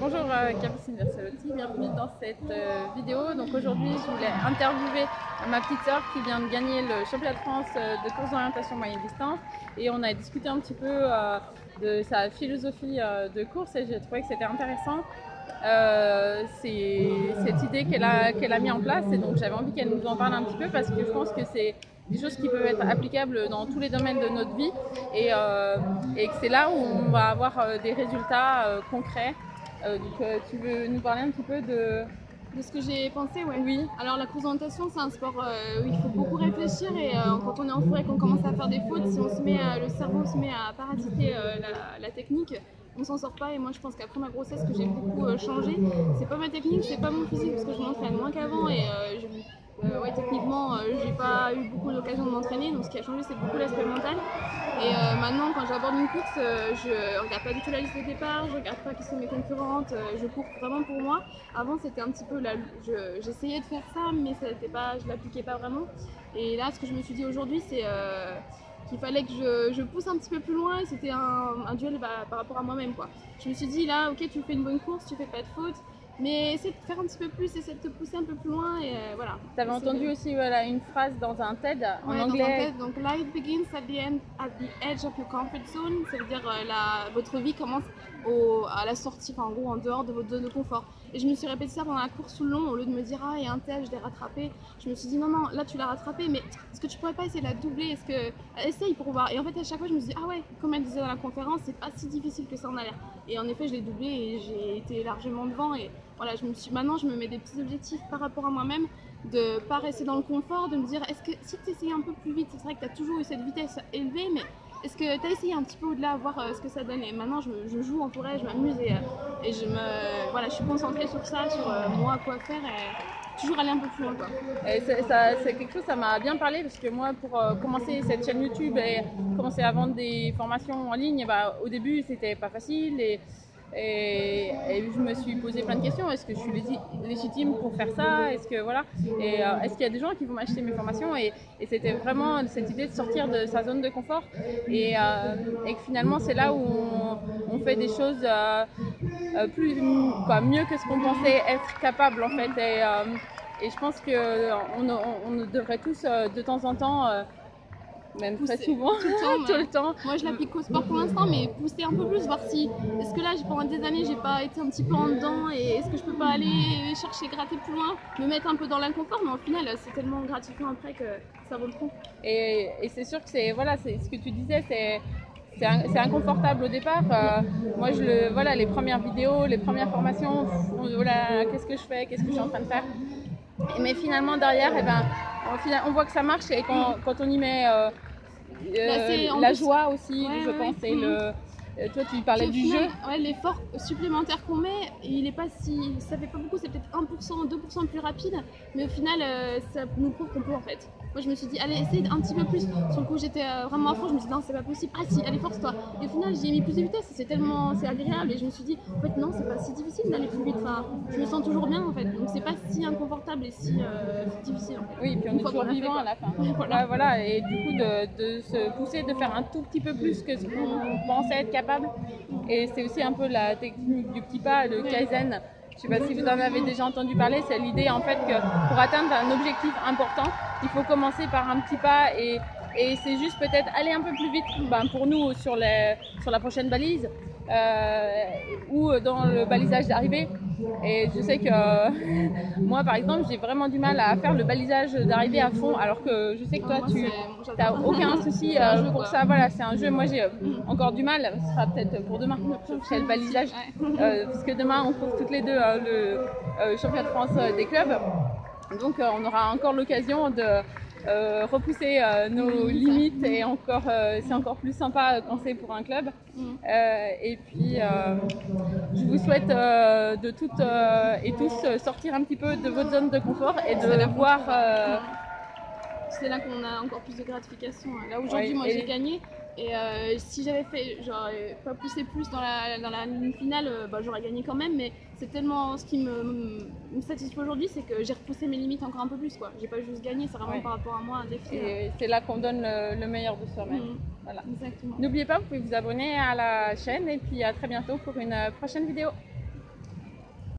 Bonjour Capucine Verselotti, bienvenue dans cette vidéo. Donc aujourd'hui je voulais interviewer ma petite sœur qui vient de gagner le championnat de France de course d'orientation moyenne distance et on a discuté un petit peu de sa philosophie de course et j'ai trouvé que c'était intéressant. C'est cette idée qu'elle a mis en place et donc j'avais envie qu'elle nous en parle un petit peu parce que je pense que c'est des choses qui peuvent être applicables dans tous les domaines de notre vie et que c'est là où on va avoir des résultats concrets. Donc tu veux nous parler un petit peu de ce que j'ai pensé, ouais. Oui. Alors la course d'orientation, c'est un sport où il faut beaucoup réfléchir et quand on est en forêt et qu'on commence à faire des fautes, si on se met, le cerveau se met à parasiter la technique, on s'en sort pas. Et moi je pense qu'après ma grossesse que j'ai beaucoup changé, c'est pas ma technique, c'est pas mon physique parce que je m'entraîne moins qu'avant et techniquement j'ai pas eu beaucoup d'occasion de m'entraîner, donc ce qui a changé c'est beaucoup l'aspect mental. Et maintenant quand j'aborde une course, je regarde pas du tout la liste de départ, je regarde pas qui sont mes concurrentes, je cours vraiment pour moi. Avant c'était un petit peu j'essayais de faire ça mais je l'appliquais pas vraiment. Et là ce que je me suis dit aujourd'hui c'est qu'il fallait que je pousse un petit peu plus loin et c'était un duel par rapport à moi-même quoi. Je me suis dit là ok tu fais une bonne course, tu fais pas de faute, mais essaie de faire un petit peu plus, essaie de te pousser un peu plus loin et voilà. Tu avais entendu aussi une phrase dans un TED en anglais. Dans un TED, donc life begins at the edge of your comfort zone, ça veut dire votre vie commence à la sortie, en gros en dehors de votre zone de confort. Et je me suis répété ça pendant la course tout le long, au lieu de me dire ah il y a un tel, je l'ai rattrapé. Je me suis dit non là tu l'as rattrapé, mais est-ce que tu pourrais pas essayer de la doubler, essaye pour voir. Et en fait à chaque fois je me suis dit ah ouais, comme elle disait dans la conférence, c'est pas si difficile que ça en a l'air. Et en effet je l'ai doublé et j'ai été largement devant et voilà, maintenant je me mets des petits objectifs par rapport à moi-même, de pas rester dans le confort, de me dire est-ce que si tu essayes un peu plus vite, c'est vrai que tu as toujours eu cette vitesse élevée, mais est-ce que tu as essayé un petit peu au-delà, voir ce que ça donne. Et maintenant je joue en forêt, je m'amuse et je suis concentrée sur ça, sur moi, quoi faire et toujours aller un peu plus loin quoi. C'est quelque chose, ça m'a bien parlé parce que moi pour commencer cette chaîne YouTube et commencer à vendre des formations en ligne, au début c'était pas facile et je me suis posé plein de questions. Est-ce que je suis légitime pour faire ça? Est-ce qu'il y a des gens qui vont m'acheter mes formations? Et c'était vraiment cette idée de sortir de sa zone de confort et que finalement c'est là où on fait des choses mieux que ce qu'on pensait être capable en fait. Et je pense qu'on devrait tous de temps en temps même pousser, très souvent, tout le temps. Moi je l'applique au sport pour l'instant, mais pousser un peu plus, voir si est-ce que là pendant des années j'ai pas été un petit peu en dedans et est-ce que je peux pas aller chercher gratter plus loin, me mettre un peu dans l'inconfort, mais au final c'est tellement gratifiant après que ça vaut le coup. Et c'est sûr que c'est ce que tu disais, c'est inconfortable au départ. Moi les premières vidéos, les premières formations, qu'est-ce que je fais, qu'est-ce que je suis en train de faire. Mais finalement derrière, on voit que ça marche et quand on y met la joie aussi, je pense. Et toi tu parlais du jeu. Ouais, l'effort supplémentaire qu'on met, ça fait pas beaucoup, c'est peut-être 1%, 2% plus rapide, mais au final ça nous prouve qu'on peut en fait. Moi je me suis dit allez essaye un petit peu plus, sur le coup j'étais vraiment à fond, je me suis dit non c'est pas possible, ah si allez force-toi. Et au final j'ai mis plus de vitesse, c'est agréable et je me suis dit en fait non c'est pas si difficile d'aller plus vite, je me sens toujours bien en fait, donc c'est pas si inconfortable et si difficile en fait. Oui, et puis on est toujours vivant à la fin. Voilà, et du coup de se pousser, de faire un tout petit peu plus que ce qu'on pensait être capable. Et c'est aussi un peu la technique du petit pas, le Kaizen. Je ne sais pas si vous en avez déjà entendu parler, c'est l'idée en fait que pour atteindre un objectif important, il faut commencer par un petit pas et c'est juste peut-être aller un peu plus vite pour nous sur la prochaine balise ou dans le balisage d'arrivée. Et je sais que moi par exemple j'ai vraiment du mal à faire le balisage d'arrivée à fond, alors que je sais que toi tu n'as aucun souci pour ça. Voilà, c'est un jeu, moi j'ai encore du mal, ce sera peut-être pour demain, c'est le balisage, parce que demain on court toutes les deux le championnat de France des clubs, donc on aura encore l'occasion de repousser nos limites et c'est encore plus sympa quand c'est pour un club. Et puis je vous souhaite de toutes et tous sortir un petit peu de votre zone de confort et de voir c'est là qu'on a encore plus de gratification. Là aujourd'hui moi j'ai gagné et si j'avais pas poussé plus dans la ligne finale, j'aurais gagné quand même, mais c'est tellement ce qui me satisfait aujourd'hui, c'est que j'ai repoussé mes limites encore un peu plus quoi. J'ai pas juste gagné, c'est vraiment par rapport à moi un défi. Et c'est là qu'on donne le meilleur de soi-même. Voilà. Exactement. N'oubliez pas, vous pouvez vous abonner à la chaîne et puis à très bientôt pour une prochaine vidéo.